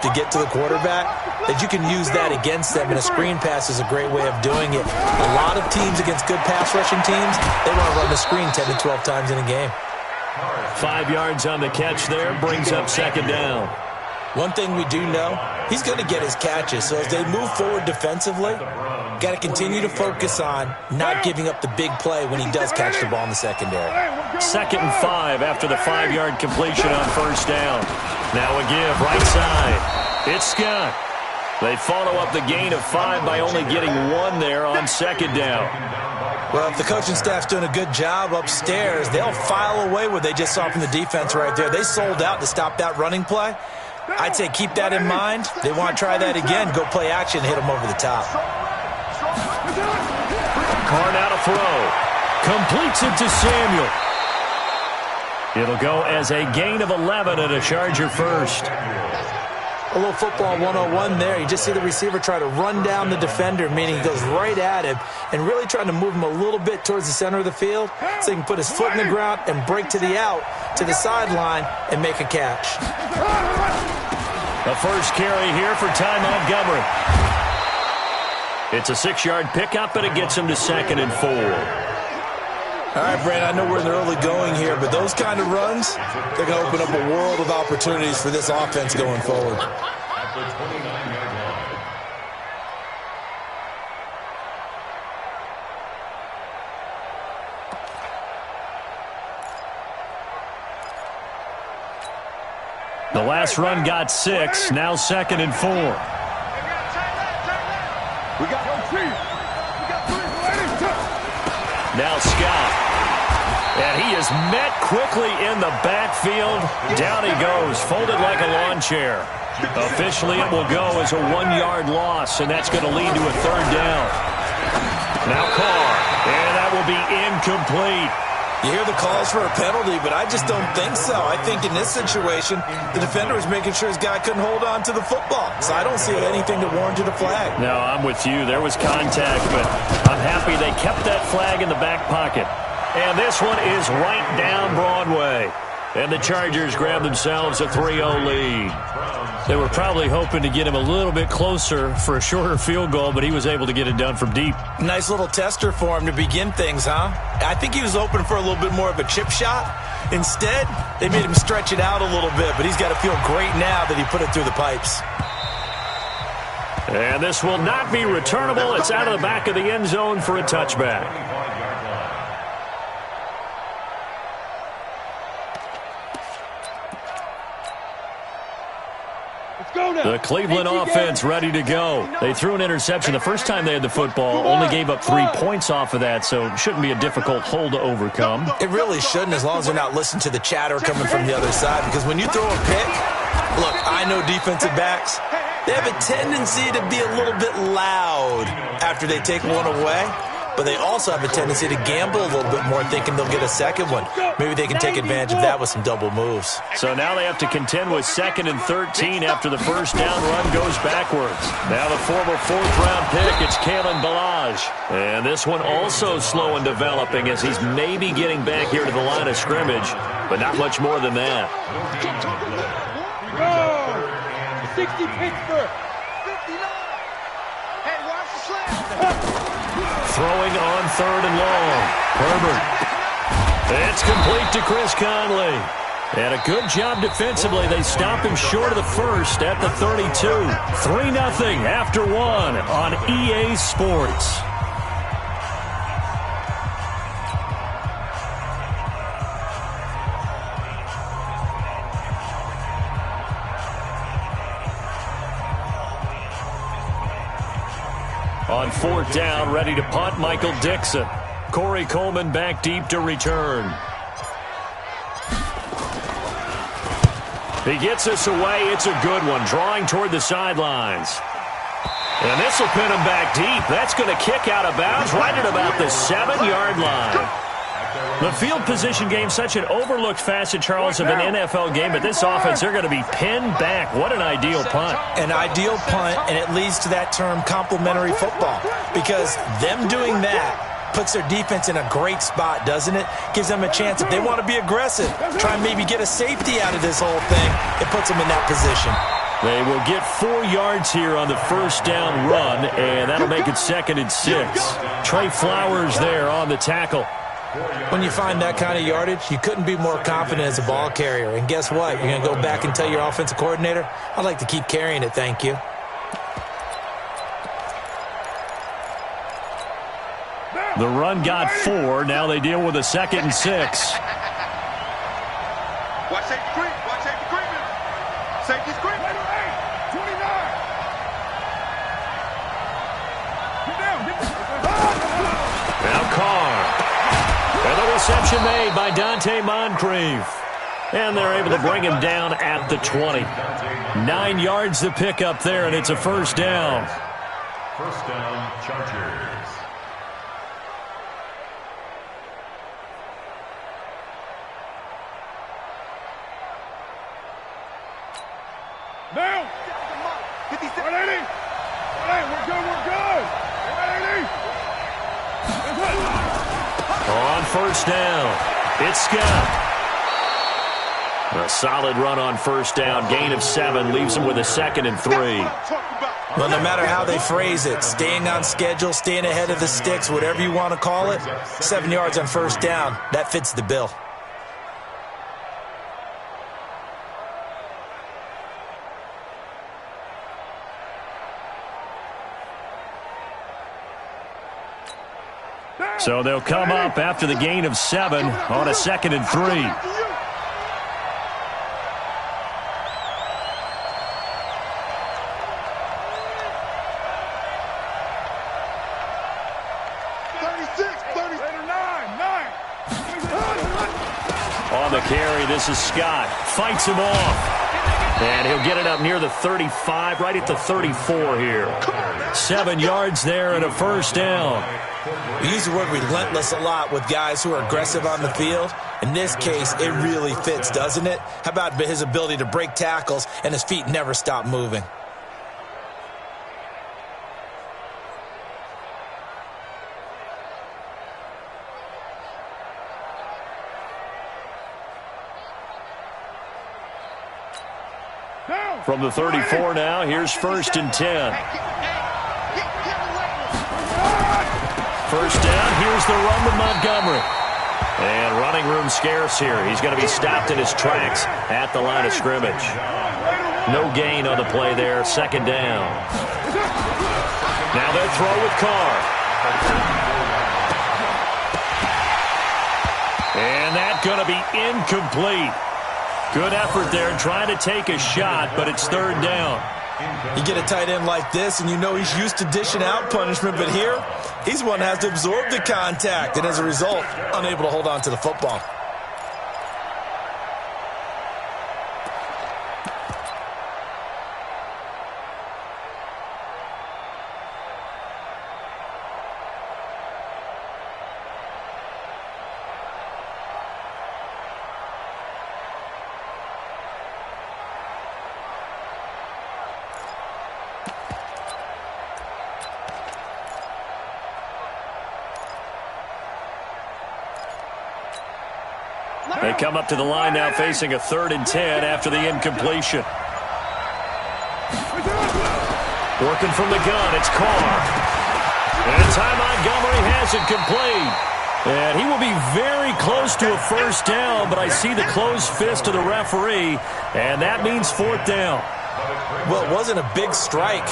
to get to the quarterback, that you can use that against them, and a screen pass is a great way of doing it. A lot of teams against good pass rushing teams, they want to run the screen 10 to 12 times in a game. 5 yards on the catch there, brings up second down. One thing we do know, he's going to get his catches, so as they move forward defensively, got to continue to focus on not giving up the big play when he does catch the ball in the secondary. 2nd and 5 after the 5-yard completion on first down. Now a give, right side. It's Scott. They follow up the gain of 5 by only getting 1 there on second down. Well, if the coaching staff's doing a good job upstairs, they'll file away what they just saw from the defense right there. They sold out to stop that running play. I'd say keep that in mind. They want to try that again, go play action, hit them over the top. Carr out of throw. Completes it to Samuel. It'll go as a gain of 11 and a Charger first. A little football 101 there. You just see the receiver try to run down the defender, meaning he goes right at him and really trying to move him a little bit towards the center of the field so he can put his foot in the ground and break to the out, to the sideline, and make a catch. The first carry here for Ty Montgomery. It's a 6-yard pickup, and it gets him to 2nd and 4. All right, Brand, I know we're in the early going here, but those kind of runs, they're going to open up a world of opportunities for this offense going forward. The last run got 6, now 2nd and 4. Now Scott. And he is met quickly in the backfield. Down he goes, folded like a lawn chair. Officially, it will go as a 1-yard loss, and that's going to lead to a 3rd down. Now Carr, and that will be incomplete. You hear the calls for a penalty, but I just don't think so. I think in this situation, the defender was making sure his guy couldn't hold on to the football. So I don't see anything that warranted a flag. No, I'm with you. There was contact, but I'm happy they kept that flag in the back pocket. And this one is right down Broadway. And the Chargers grab themselves a 3-0 lead. They were probably hoping to get him a little bit closer for a shorter field goal, but he was able to get it done from deep. Nice little tester for him to begin things, huh? I think he was hoping for a little bit more of a chip shot. Instead, they made him stretch it out a little bit, but he's got to feel great now that he put it through the pipes. And this will not be returnable. It's out of the back of the end zone for a touchback. The Cleveland offense ready to go. They threw an interception the first time they had the football, only gave up 3 points off of that, so it shouldn't be a difficult hole to overcome. It really shouldn't, as long as they're not listening to the chatter coming from the other side, because when you throw a pick, look, I know defensive backs, they have a tendency to be a little bit loud after they take one away, but they also have a tendency to gamble a little bit more, thinking they'll get a second one. Maybe they can take advantage of that with some double moves. So now they have to contend with 2nd and 13 after the first down run goes backwards. Now the former 4th-round pick, it's Kalen Ballage. And this one also slow in developing as he's maybe getting back here to the line of scrimmage, but not much more than that. 60 Pittsburgh. 59. Hey, watch the slam. Throwing on 3rd and long. Herbert. It's complete to Chris Conley. And a good job defensively. They stop him short of the first at the 32. 3-0 after 1 on EA Sports. On 4th down, ready to punt, Michael Dixon. Corey Coleman back deep to return. He gets us away. It's a good one, drawing toward the sidelines. And this will pin him back deep. That's going to kick out of bounds right at about the 7-yard line. The field position game, such an overlooked facet, Charles, of an NFL game, but this offense, they're going to be pinned back. What an ideal punt. An ideal punt, and it leads to that term complementary football, because them doing that puts their defense in a great spot, doesn't it? Gives them a chance, if they want to be aggressive, try and maybe get a safety out of this whole thing, it puts them in that position. They will get 4 yards here on the first down run, and that'll make it 2nd and 6. Trey Flowers there on the tackle. When you find that kind of yardage, you couldn't be more confident as a ball carrier. And guess what? You're going to go back and tell your offensive coordinator, I'd like to keep carrying it, thank you. The run got 4. Now they deal with a 2nd and 6. Watch safety creep. Watch safety creeping. Safety's creeping. 29. Get down. Now Carr. And the reception made by Dante Moncrief. And they're able to bring him down at the 20. 9 yards to pick up there, and it's a first down. First down, Chargers. Now. 56. 180. 180. We're good. We're good. 180. On first down, it's Scott. A solid run on first down. Gain of 7 leaves him with a 2nd and 3. Well, no matter how they phrase it, staying on schedule, staying ahead of the sticks, whatever you want to call it, 7 yards on first down, that fits the bill. So they'll come up after the gain of 7 on a 2nd and 3. On the carry, this is Scott. Fights him off. And he'll get it up near the 35, right at the 34 here. 7 yards there and a first down. We use the word relentless a lot with guys who are aggressive on the field. In this case, it really fits, doesn't it? How about his ability to break tackles and his feet never stop moving? From the 34 now, here's 1st and 10. First down, here's the run to Montgomery. And running room scarce here. He's going to be stopped in his tracks at the line of scrimmage. No gain on the play there, 2nd down. Now they'll throw with Carr. And that's going to be incomplete. Good effort there trying to take a shot, but it's 3rd down. You get a tight end like this, and you know he's used to dishing out punishment, but here, he's one that has to absorb the contact, and as a result, unable to hold on to the football. They come up to the line now facing a 3rd and 10 after the incompletion. Working from the gun, it's Carr. And Ty Montgomery has it complete. And he will be very close to a first down, but I see the closed fist of the referee, and that means 4th down. Well, it wasn't a big strike,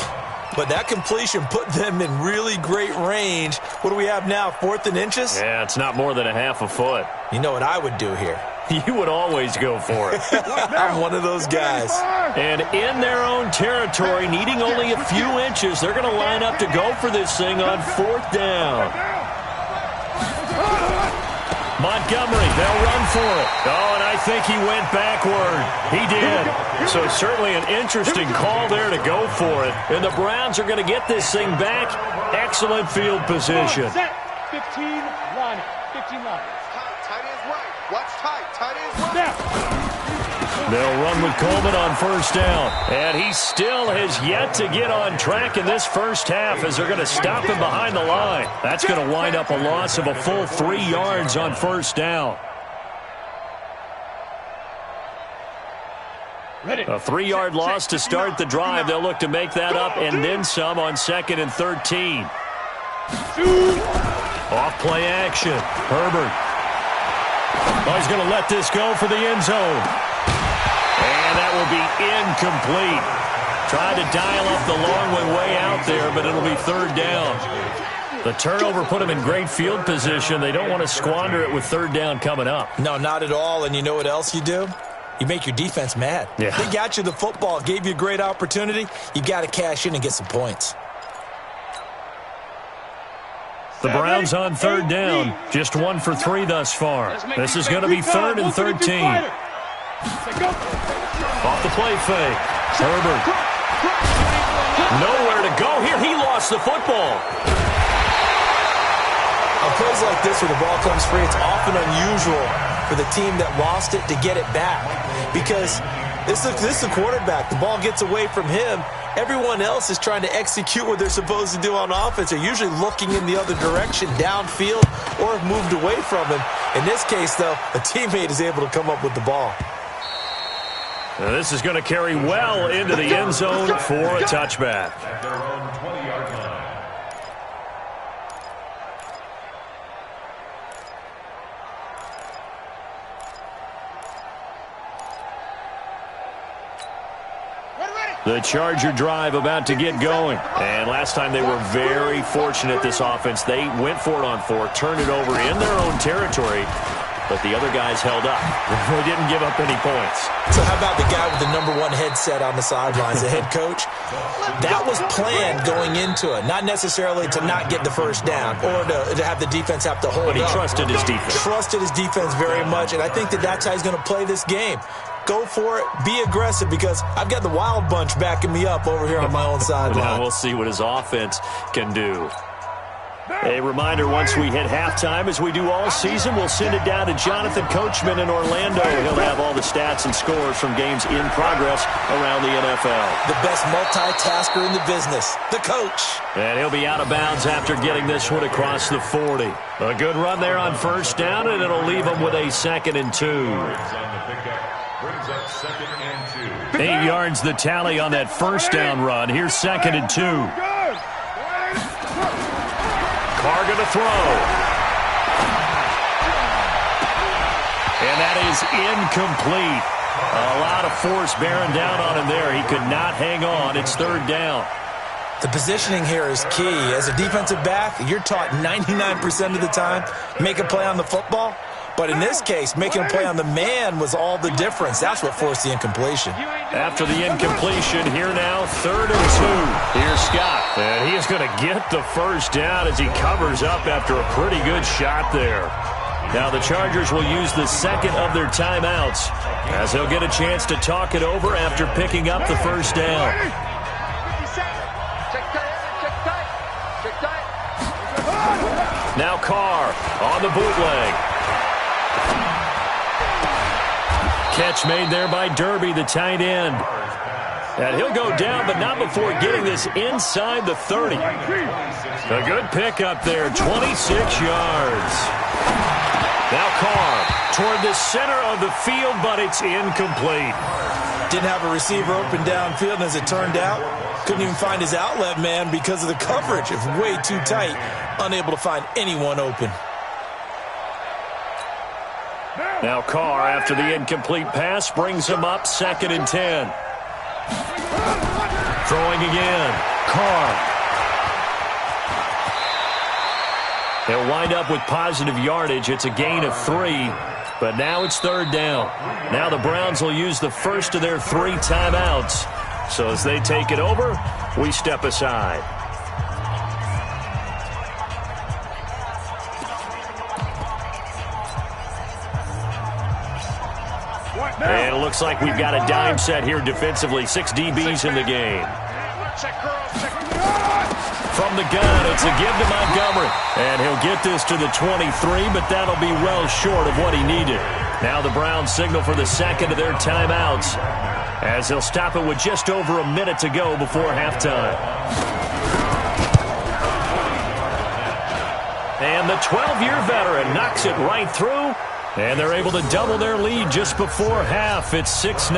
but that completion put them in really great range. What do we have now, 4th and inches? Yeah, it's not more than a half a foot. You know what I would do here? You would always go for it. I'm one of those guys. And in their own territory, needing only a few inches, they're going to line up to go for this thing on 4th down. Montgomery, they'll run for it. Oh, and I think he went backward. He did. So certainly an interesting call there to go for it. And the Browns are going to get this thing back. Excellent field position. 15 line. 15 line. Tight end's right. Watch tight. Tight end's right. They'll run with Coleman on first down. And he still has yet to get on track in this first half as they're going to stop him behind the line. That's going to wind up a loss of a full 3 yards on first down. A 3-yard loss to start the drive. They'll look to make that up and then some on 2nd and 13. Off play action. Herbert. Oh, he's going to let this go for the end zone. And that will be incomplete. Tried to dial up the long way out there, but it'll be 3rd down. The turnover put them in great field position. They don't want to squander it with 3rd down coming up. No, not at all. And you know what else you do? You make your defense mad. Yeah. They got you the football, gave you a great opportunity. You got to cash in and get some points. The Browns on 3rd down. Just 1 for 3 thus far. This is going to be 3rd and 13. Off the play fake. Herbert. Nowhere to go here. He lost the football. On plays like this where the ball comes free, it's often unusual for the team that lost it to get it back. Because this is the quarterback. The ball gets away from him. Everyone else is trying to execute what they're supposed to do on offense. They're usually looking in the other direction, downfield, or have moved away from him. In this case, though, a teammate is able to come up with the ball. Now this is going to carry well into the end zone for a touchback. At their own 20-yard line. The Charger drive about to get going. And last time they were very fortunate, this offense. They went for it on 4, turned it over in their own territory, but the other guys held up. They didn't give up any points. So how about the guy with the #1 headset on the sidelines, the head coach? That was planned going into it, not necessarily to not get the first down or to have the defense have to hold But he up. trusted his defense. Trusted his defense very much, and I think that's how he's going to play this game. Go for it. Be aggressive because I've got the wild bunch backing me up over here on my own sideline. Now we'll see what his offense can do. A reminder, once we hit halftime, as we do all season, we'll send it down to Jonathan Coachman in Orlando. He'll have all the stats and scores from games in progress around the NFL. The best multitasker in the business, the coach. And he'll be out of bounds after getting this one across the 40. A good run there on 1st down, and it'll leave him with a 2nd and 2. Brings up 2nd and 2. 8 yards the tally on that 1st down run. Here's 2nd and 2. Carr going to throw. And that is incomplete. A lot of force bearing down on him there. He could not hang on. It's 3rd down. The positioning here is key. As a defensive back, you're taught 99% of the time, make a play on the football. But in this case, making a play on the man was all the difference. That's what forced the incompletion. After the incompletion, here now, 3rd and 2. Here's Scott. And he is going to get the 1st down as he covers up after a pretty good shot there. Now the Chargers will use the 2nd of their timeouts as they'll get a chance to talk it over after picking up the 1st down. Now Carr on the bootleg. Catch made there by Derby, the tight end. And he'll go down, but not before getting this inside the 30. A good pickup there, 26 yards. Now Carr toward the center of the field, but it's incomplete. Didn't have a receiver open downfield, and as it turned out, couldn't even find his outlet man because of the coverage. It was way too tight, unable to find anyone open. Now Carr, after the incomplete pass, brings him up 2nd and 10. Throwing again. Carr. They'll wind up with positive yardage. It's a gain of 3, but now it's 3rd down. Now the Browns will use the 1st of their 3 timeouts. So as they take it over, we step aside. And it looks like we've got a dime set here defensively. 6 DBs in the game. From the gun, it's a give to Montgomery. And he'll get this to the 23, but that'll be well short of what he needed. Now the Browns signal for the 2nd of their timeouts as they'll stop it with just over a minute to go before halftime. And the 12-year veteran knocks it right through. And they're able to double their lead just before half. It's 6-0.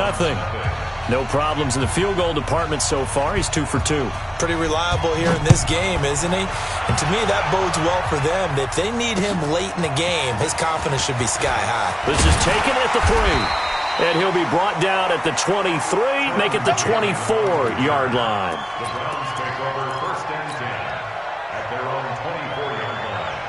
No problems in the field goal department so far. He's 2 for 2. Pretty reliable here in this game, isn't he? And to me, that bodes well for them. If they need him late in the game, his confidence should be sky high. This is taken at the 3. And he'll be brought down at the 23, make it the 24-yard line. The Browns take over 1st and 10 at their own 24-yard line.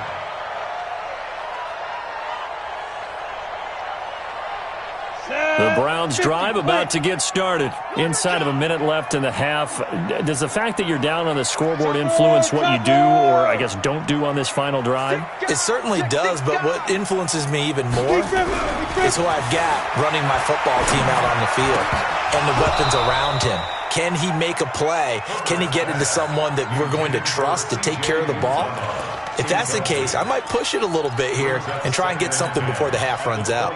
The Browns drive about to get started. Inside of a minute left in the half. Does the fact that you're down on the scoreboard influence what you do or, I guess, don't do on this final drive? It certainly does, but what influences me even more is who I've got running my football team out on the field and the weapons around him. Can he make a play? Can he get into someone that we're going to trust to take care of the ball? If that's the case, I might push it a little bit here and try and get something before the half runs out.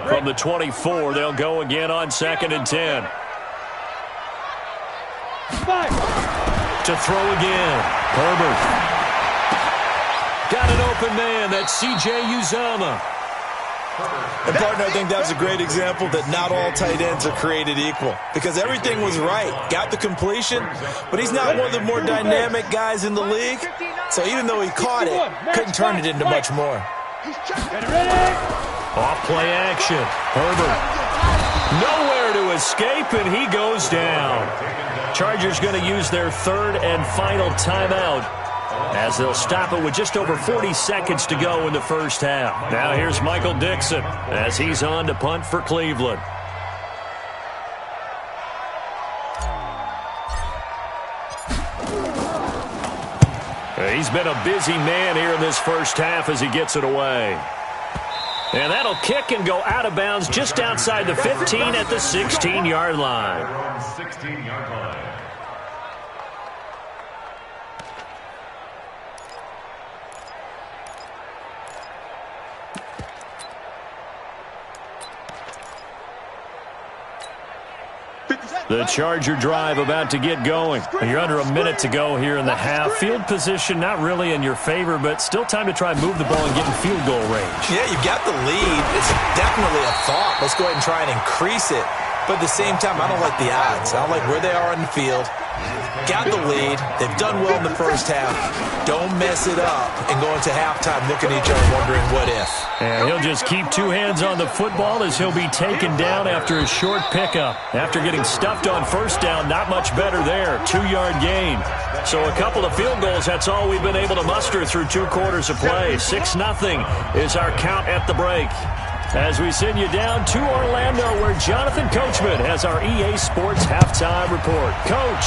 From the 24, they'll go again on 2nd and 10. To throw again. Herbert. Got an open man. That's C.J. Uzomah. And, partner, I think that was a great example that not all tight ends are created equal because everything was right. Got the completion, but he's not one of the more dynamic guys in the league. So even though he caught it, couldn't turn it into much more. Off-play action. Herbert. Nowhere to escape, and he goes down. Chargers going to use their 3rd and final timeout as they'll stop it with just over 40 seconds to go in the first half. Now here's Michael Dixon as he's on to punt for Cleveland. He's been a busy man here in this first half as he gets it away. And that'll kick and go out of bounds just outside the 15 at the 16-yard line. 16-yard line. The Charger drive about to get going. You're under a minute to go here in the half. Field position not really in your favor, but still time to try and move the ball and get in field goal range. Yeah, you've got the lead. It's definitely a thought. Let's go ahead and try and increase it. But at the same time, I don't like the odds. I don't like where they are in the field. Got the lead. They've done well in the first half. Don't mess it up and go into halftime looking at each other wondering what if. And he'll just keep 2 hands on the football as he'll be taken down after a short pickup. After getting stuffed on first down, not much better there. 2-yard gain. So a couple of field goals, that's all we've been able to muster through 2 quarters of play. 6-0 is our count at the break. As we send you down to Orlando, where Jonathan Coachman has our EA Sports halftime report. Coach.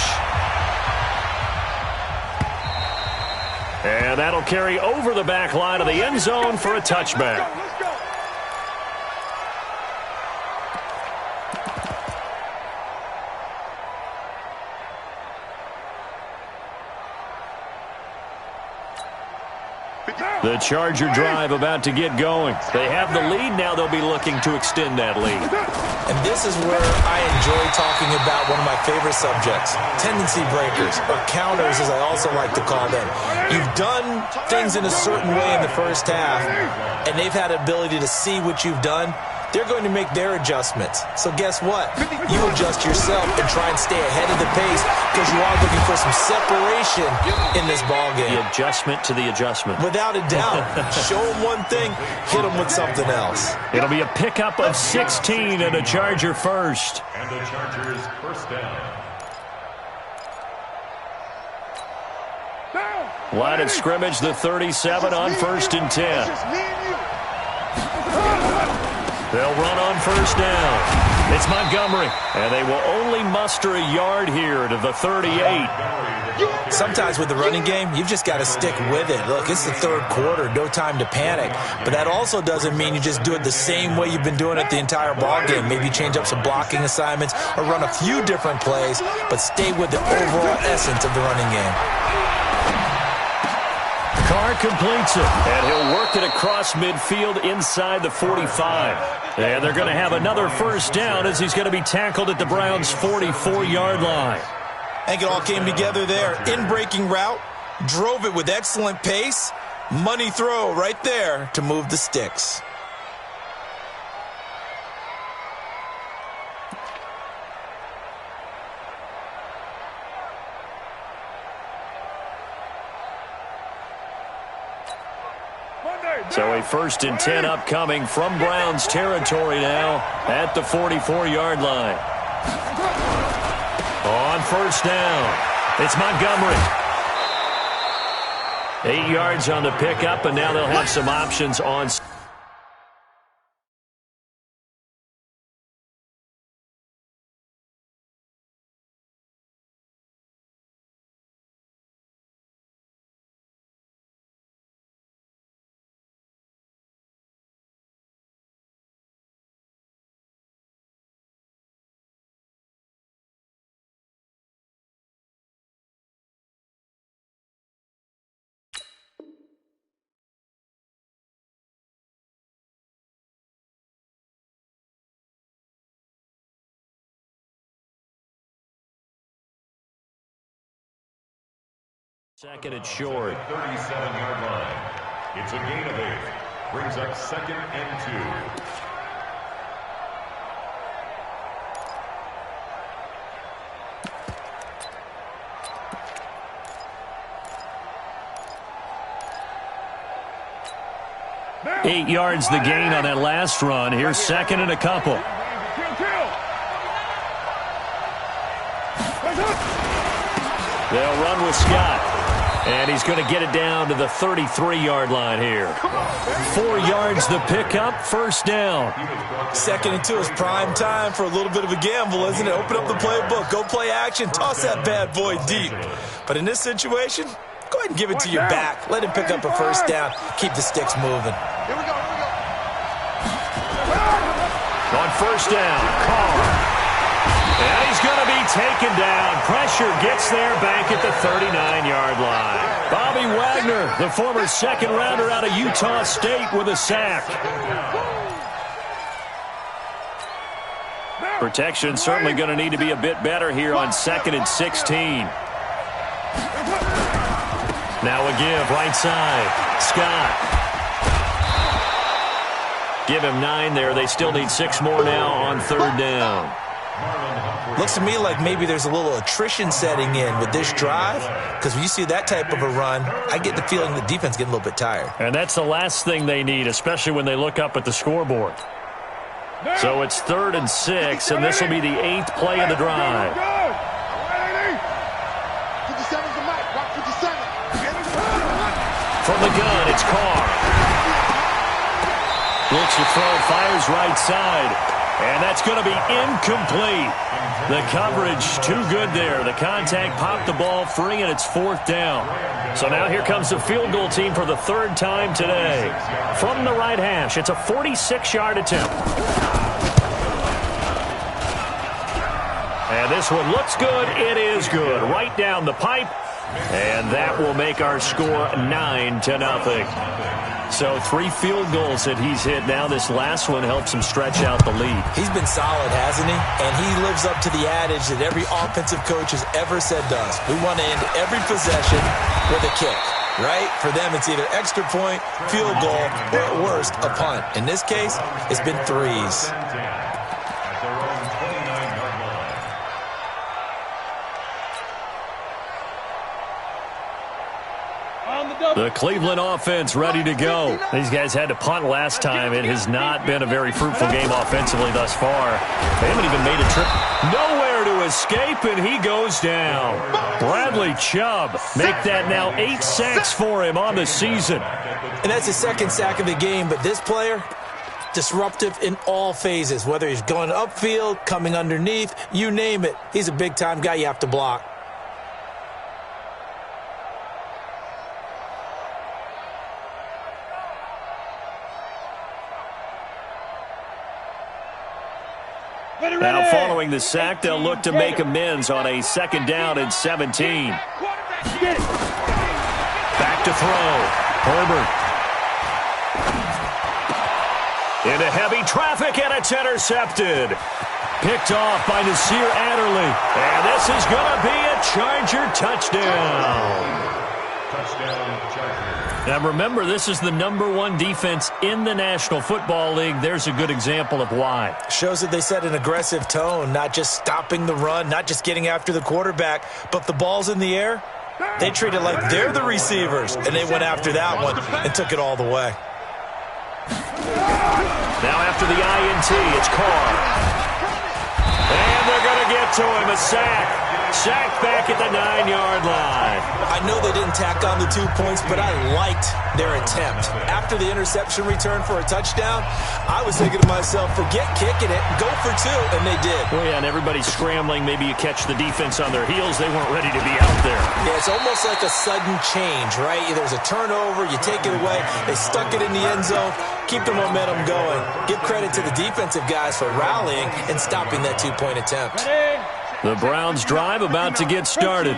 And that'll carry over the back line of the end zone for a touchback. The Charger drive about to get going. They have the lead. Now they'll be looking to extend that lead. And this is where I enjoy talking about one of my favorite subjects, tendency breakers, or counters as I also like to call them. You've done things in a certain way in the first half, and they've had the ability to see what you've done. They're going to make their adjustments. So guess what? You adjust yourself and try and stay ahead of the pace because you are looking for some separation in this ballgame. The adjustment to the adjustment. Without a doubt. Show them one thing, hit them with something else. It'll be a pickup of 16 and a Charger first. And the Chargers first down. Line of scrimmage, the 37 on 1st and 10. They'll run on first down. It's Montgomery, and they will only muster a yard here to the 38. Sometimes with the running game, you've just got to stick with it. Look, it's the 3rd quarter, no time to panic. But that also doesn't mean you just do it the same way you've been doing it the entire ball game. Maybe change up some blocking assignments or run a few different plays, but stay with the overall essence of the running game. Carr completes it, and he'll work it across midfield inside the 45. And they're going to have another first down as he's going to be tackled at the Browns' 44-yard line. I think it all came together there. In-breaking route, drove it with excellent pace. Money throw right there to move the sticks. So a 1st and 10 upcoming from Browns territory now at the 44-yard line. On 1st down, it's Montgomery. 8 yards on the pickup, and now they'll have some options on. Second and short. 37-yard line. It's a gain of 8. Brings up 2nd and 2. 8 yards the gain on that last run. Here's 2nd and a couple. They'll run with Scott. And he's going to get it down to the 33-yard line here. 4 yards the pickup, 1st down. 2nd and 2 is prime time for a little bit of a gamble, isn't it? Open up the playbook, go play action, toss that bad boy deep. But in this situation, go ahead and give it to your back. Let him pick up a 1st down. Keep the sticks moving. Here we go. On 1st down, Carr. And he's going to be taken down. Pressure gets there back at the 39-yard line. Bobby Wagner, the former 2nd rounder out of Utah State, with a sack. Protection certainly going to need to be a bit better here on 2nd and 16. Now a give, right side. Scott. Give him 9 there. They still need 6 more now on 3rd down. Looks to me like maybe there's a little attrition setting in with this drive, because when you see that type of a run, I get the feeling the defense getting a little bit tired. And that's the last thing they need, especially when they look up at the scoreboard. So it's 3rd and 6, and this will be the 8th play of the drive. 57's the mic. Rock 57. From the gun, it's Carr. Looks to throw, fires right side. And that's going to be incomplete. The coverage too good there. The contact popped the ball free, and it's 4th down. So now here comes the field goal team for the 3rd time today. From the right hash, it's a 46-yard attempt. And this one looks good. It is good. Right down the pipe. And that will make our score 9-0. So 3 field goals that he's hit now. This last one helps him stretch out the lead. He's been solid, hasn't he? And he lives up to the adage that every offensive coach has ever said to us. We want to end every possession with a kick, right? For them, it's either extra point, field goal, or at worst, a punt. In this case, it's been 3s. The Cleveland offense ready to go. These guys had to punt last time. It has not been a very fruitful game offensively thus far. They haven't even made a trip. Nowhere to escape, and he goes down. Bradley Chubb make that now 8 sacks for him on the season. And that's his 2nd sack of the game, but this player, disruptive in all phases, whether he's going upfield, coming underneath, you name it. He's a big-time guy you have to block. Now following the sack, they'll look to make amends on a 2nd down and 17. Back to throw. Herbert. Into heavy traffic, and it's intercepted. Picked off by Nasir Adderley. And this is going to be a Charger touchdown. Touchdown, Chargers. Now remember, this is the #1 defense in the National Football League. There's a good example of why. Shows that they set an aggressive tone, not just stopping the run, not just getting after the quarterback, but if the ball's in the air, they treat it like they're the receivers, and they went after that one and took it all the way. Now after the INT, it's Carr. And they're going to get to him. A sack. Sacked back at the 9-yard line. I know they didn't tack on the 2 points, but I liked their attempt. After the interception return for a touchdown, I was thinking to myself, forget kicking it, go for 2, and they did. Well, yeah, and everybody's scrambling. Maybe you catch the defense on their heels. They weren't ready to be out there. Yeah, it's almost like a sudden change, right? There's a turnover, you take it away, they stuck it in the end zone, keep the momentum going. Give credit to the defensive guys for rallying and stopping that 2-point attempt. The Browns' drive about to get started.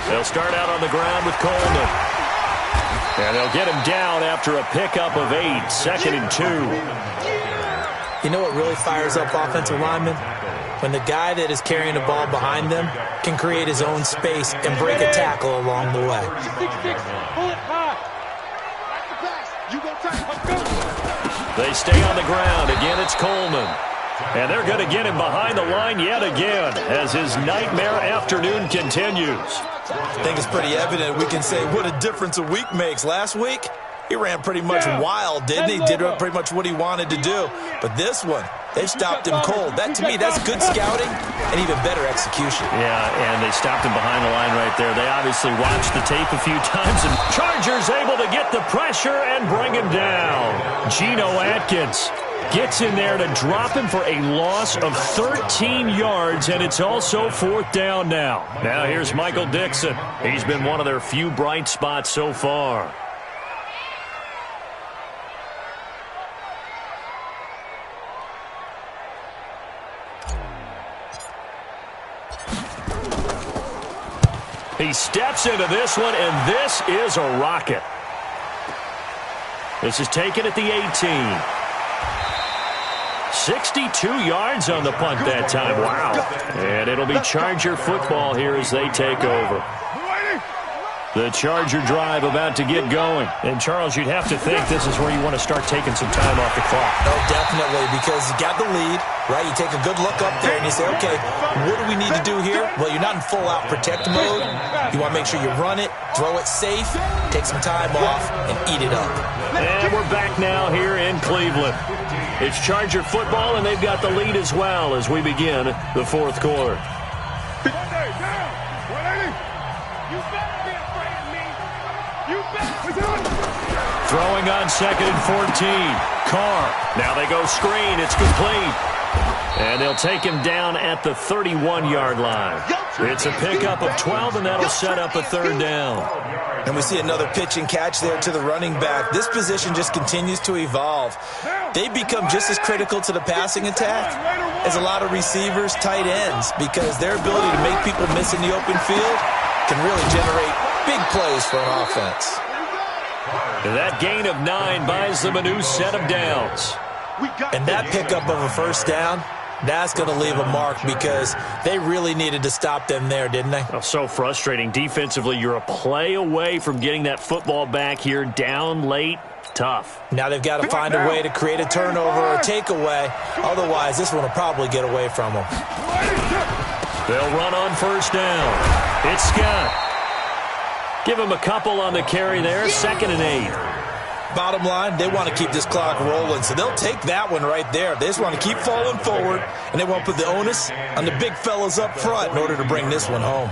They'll start out on the ground with Coleman. And they'll get him down after a pickup of 8, 2nd and 2. You know what really fires up offensive linemen? When the guy that is carrying the ball behind them can create his own space and break a tackle along the way. They stay on the ground. Again, it's Coleman. And they're going to get him behind the line yet again as his nightmare afternoon continues. I think it's pretty evident. We can say what a difference a week makes. Last week, he ran pretty much wild, didn't he? Did pretty much what he wanted to do. But this one, they stopped him cold. That, to me, that's good scouting and even better execution. Yeah, and they stopped him behind the line right there. They obviously watched the tape a few times, and Chargers able to get the pressure and bring him down. Geno Atkins gets in there to drop him for a loss of 13 yards, and it's also 4th down now. Now here's Michael Dixon. He's been one of their few bright spots so far. He steps into this one, and this is a rocket. This is taken at the 18. 62 yards on the punt that time. Wow. And it'll be Charger football here as they take over. The Charger drive about to get going. And, Charles, you'd have to think this is where you want to start taking some time off the clock. Oh, definitely, because you got the lead, right? You take a good look up there and you say, okay, what do we need to do here? Well, you're not in full-out protect mode. You want to make sure you run it, throw it safe, take some time off, and eat it up. And we're back now here in Cleveland. It's Charger football, and they've got the lead as well as we begin the 4th quarter. Throwing on 2nd and 14. Carr. Now they go screen. It's complete. And they'll take him down at the 31-yard line. It's a pickup of 12, and that'll set up a 3rd down. And we see another pitch and catch there to the running back. This position just continues to evolve. They become just as critical to the passing attack as a lot of receivers, tight ends, because their ability to make people miss in the open field can really generate big plays for an offense. That gain of 9 buys them a new set of downs. And that pickup of a 1st down, that's going to leave a mark because they really needed to stop them there, didn't they? Oh, so frustrating. Defensively, you're a play away from getting that football back here down late. Tough. Now they've got to find a way to create a turnover or a takeaway. Otherwise, this one will probably get away from them. They'll run on 1st down. It's Scott. Give him a couple on the carry there. 2nd and 8. Bottom line, they want to keep this clock rolling, so they'll take that one right there. They just want to keep falling forward, and they want to put the onus on the big fellas up front in order to bring this one home.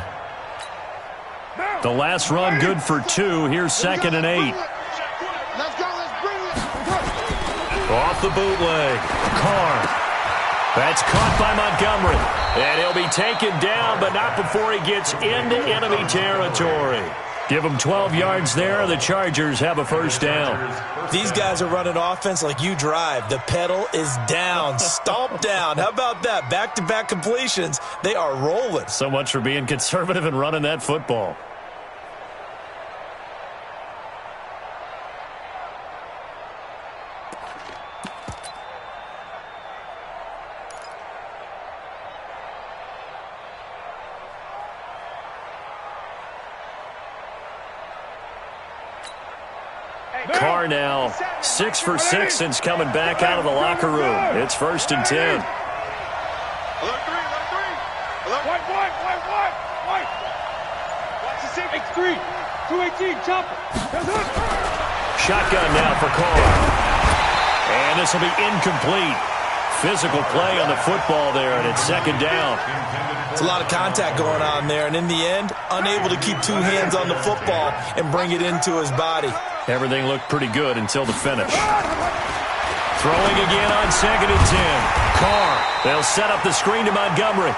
The last run good for 2. Here's 2nd and 8. Off the bootleg. Carr. That's caught by Montgomery. And he'll be taken down, but not before he gets into enemy territory. Give them 12 yards there. The Chargers have a 1st down. These guys are running offense like you drive. The pedal is down. Stomp down. How about that? Back-to-back completions. They are rolling. So much for being conservative and running that football. Carr now 6 for 6 since coming back out of the locker room. It's 1st and 10. Watch the 6. 3. 218. Chopper. shotgun now for Carr. And this will be incomplete. Physical play on the football there, and it's second down. It's a lot of contact going on there, and in the end, unable to keep two hands on the football and bring it into his body. Everything looked pretty good until the finish. Throwing again on 2nd and 10. Carr. They'll set up the screen to Montgomery.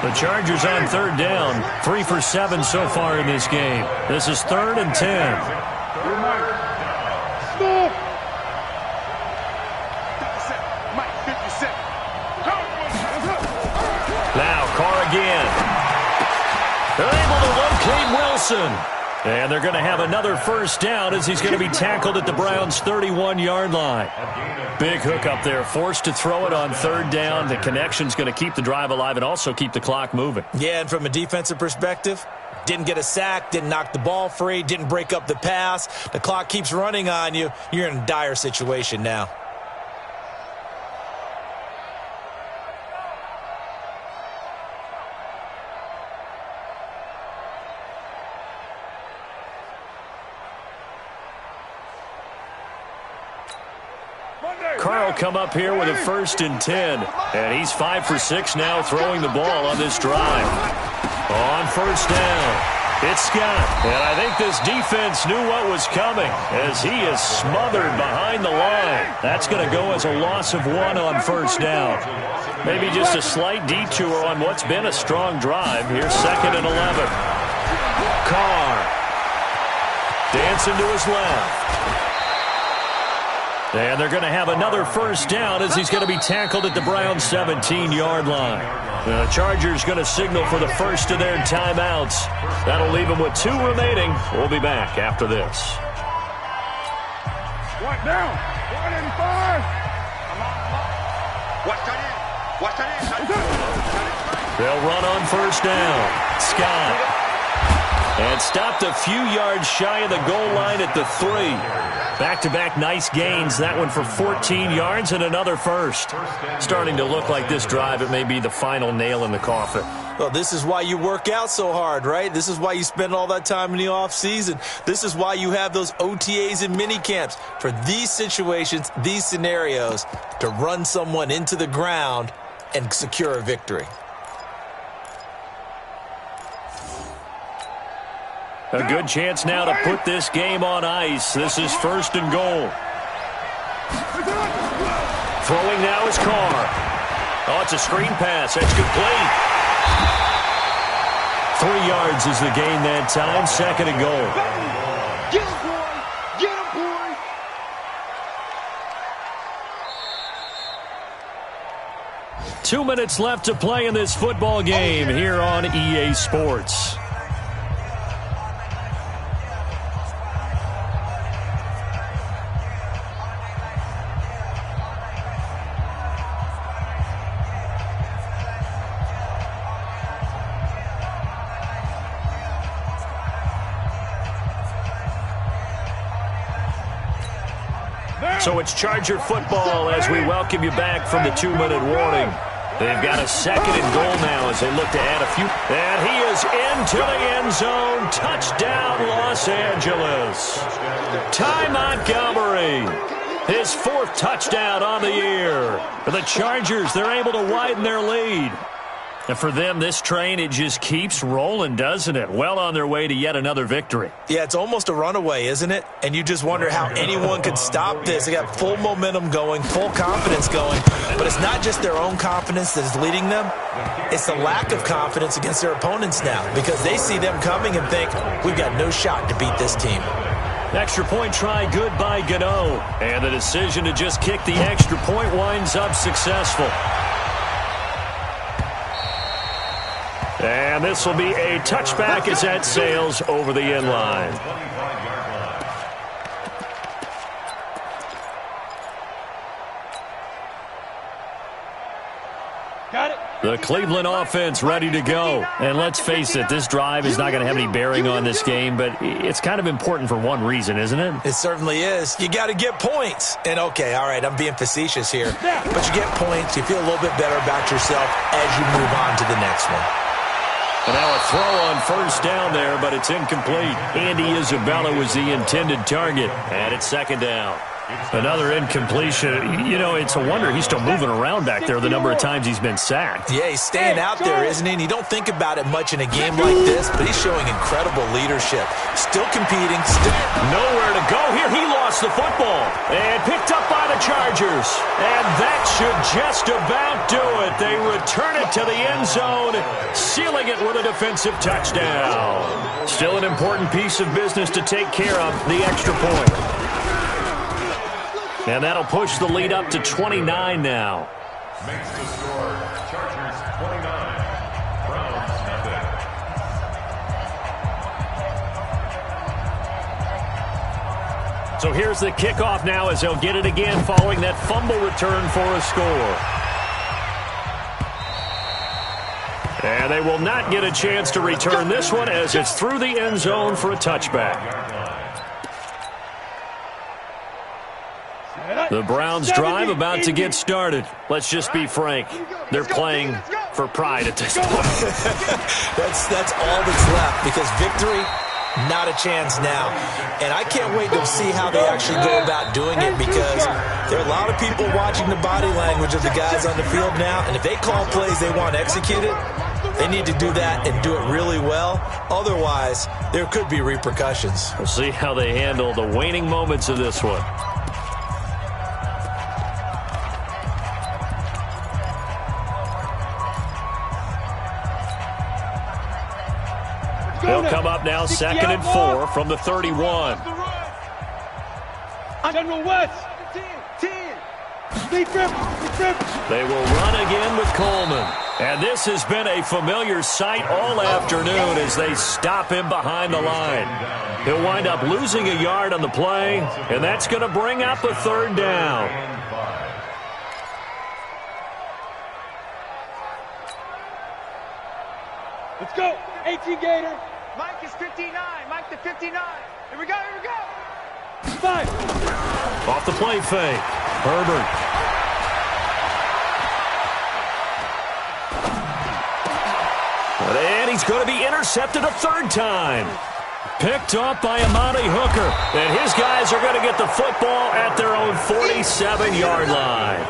The Chargers on 3rd down. 3 for 7 so far in this game. This is 3rd and 10. Now Carr again. They're able to locate Wilson. And they're going to have another first down as he's going to be tackled at the Browns' 31-yard line. Big hook up there, forced to throw it on 3rd down. The connection's going to keep the drive alive and also keep the clock moving. Yeah, and from a defensive perspective, didn't get a sack, didn't knock the ball free, didn't break up the pass. The clock keeps running on you. You're in a dire situation now. Carr will come up here with a 1st and 10. And he's 5 for 6 now throwing the ball on this drive. On 1st down, it's Scott. And I think this defense knew what was coming as he is smothered behind the line. That's going to go as a loss of 1 on 1st down. Maybe just a slight detour on what's been a strong drive. Here's 2nd and 11. Carr dancing to his left. And they're going to have another first down as he's going to be tackled at the Browns' 17-yard line. The Chargers going to signal for the first of their timeouts. That'll leave them with 2 remaining. We'll be back after this. One down. 1 and 5. Watch that in. Watch that in. They'll run on first down. Scott. And stopped a few yards shy of the goal line at the 3. Back-to-back nice gains. That one for 14 yards and another first. Starting to look like this drive, it may be the final nail in the coffin. Well, this is why you work out so hard, right? This is why you spend all that time in the offseason. This is why you have those OTAs and mini camps for these situations, these scenarios, to run someone into the ground and secure a victory. A good chance now to put this game on ice. This is 1st and goal. Throwing now is Carr. Oh, it's a screen pass. That's complete. 3 yards is the gain that time. 2nd and goal. Get him, boy. Get him, boy. 2 minutes left to play in this football game here on EA Sports. So it's Charger football as we welcome you back from the 2-minute warning. They've got a 2nd and goal now as they look to add a few. And he is into the end zone. Touchdown, Los Angeles. Ty Montgomery. His 4th touchdown on the year. For the Chargers, they're able to widen their lead. And for them, this train, it just keeps rolling, doesn't it? Well on their way to yet another victory. Yeah, it's almost a runaway, isn't it? And you just wonder how anyone could stop this. They got full momentum going, full confidence going. But it's not just their own confidence that is leading them. It's the lack of confidence against their opponents now because they see them coming and think, we've got no shot to beat this team. Extra point try good by Gano. And the decision to just kick the extra point winds up successful. And this will be a touchback as that sails over the end line. Got it. The Cleveland offense ready to go. And let's face it, this drive is not going to have any bearing on this game, but it's kind of important for one reason, isn't it? It certainly is. You got to get points. And, okay, all right, I'm being facetious here. But you get points. You feel a little bit better about yourself as you move on to the next one. And now a throw on first down there, but it's incomplete. Andy Isabella was the intended target, and it's second down. Another incompletion. You know, it's a wonder he's still moving around back there the number of times he's been sacked. Yeah, he's staying out there, isn't he? And you don't think about it much in a game like this, but he's showing incredible leadership. Still competing. Nowhere to go here. He lost the football and picked up by the Chargers. And that should just about do it. They return it to the end zone, sealing it with a defensive touchdown. Still an important piece of business to take care of, the extra point. And that'll push the lead up to 29 now. Makes the score Chargers 29, Browns nothing. So here's the kickoff now as they'll get it again following that fumble return for a score. And they will not get a chance to return this one as it's through the end zone for a touchback. The Browns drive about to get started. Let's just be frank. They're playing for pride at this point. That's all that's left because victory, not a chance now. And I can't wait to see how they actually go about doing it because there are a lot of people watching the body language of the guys on the field now. And if they call plays they want executed, they need to do that and do it really well. Otherwise, there could be repercussions. We'll see how they handle the waning moments of this one. They'll come up now, 2nd and 4 from the 31. General West, 10. They will run again with Coleman. And this has been a familiar sight all afternoon as they stop him behind the line. He'll wind up losing a yard on the play, and that's going to bring up a third down. Let's go. 18 Gator. Mike is 59. Mike to 59. Here we go. 5. Off the play fake. Herbert. And he's going to be intercepted a third time. Picked up by Amani Hooker. And his guys are going to get the football at their own 47-yard line.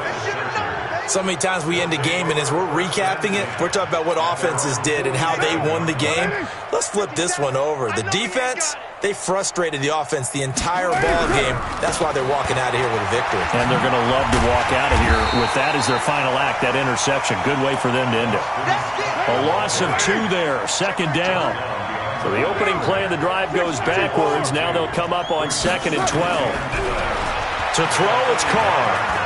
So many times we end a game, and as we're recapping it, we're talking about what offenses did and how they won the game. Let's flip this one over. The defense, they frustrated the offense the entire ball game. That's why they're walking out of here with a victory. And they're going to love to walk out of here with that as their final act, that interception. Good way for them to end it. A loss of 2 there, 2nd down. So the opening play of the drive goes backwards. Now they'll come up on 2nd and 12. To throw, it's Carr.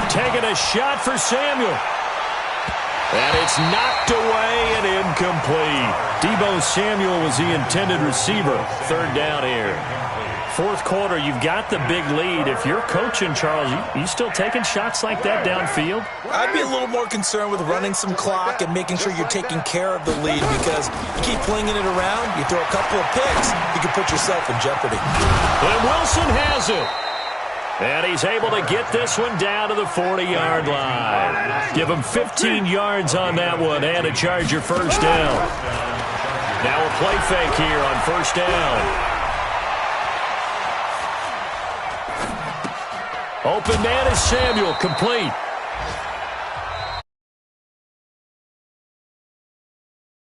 Taking a shot for Samuel. And it's knocked away and incomplete. Deebo Samuel was the intended receiver. 3rd down here. 4th quarter, you've got the big lead. If you're coaching, Charles, you still taking shots like that downfield? I'd be a little more concerned with running some clock and making sure you're taking care of the lead because you keep flinging it around, you throw a couple of picks, you can put yourself in jeopardy. And Wilson has it. And he's able to get this one down to the 40-yard line. Give him 15 yards on that one and a Charger first down. Now a play fake here on first down. Open man is Samuel, complete.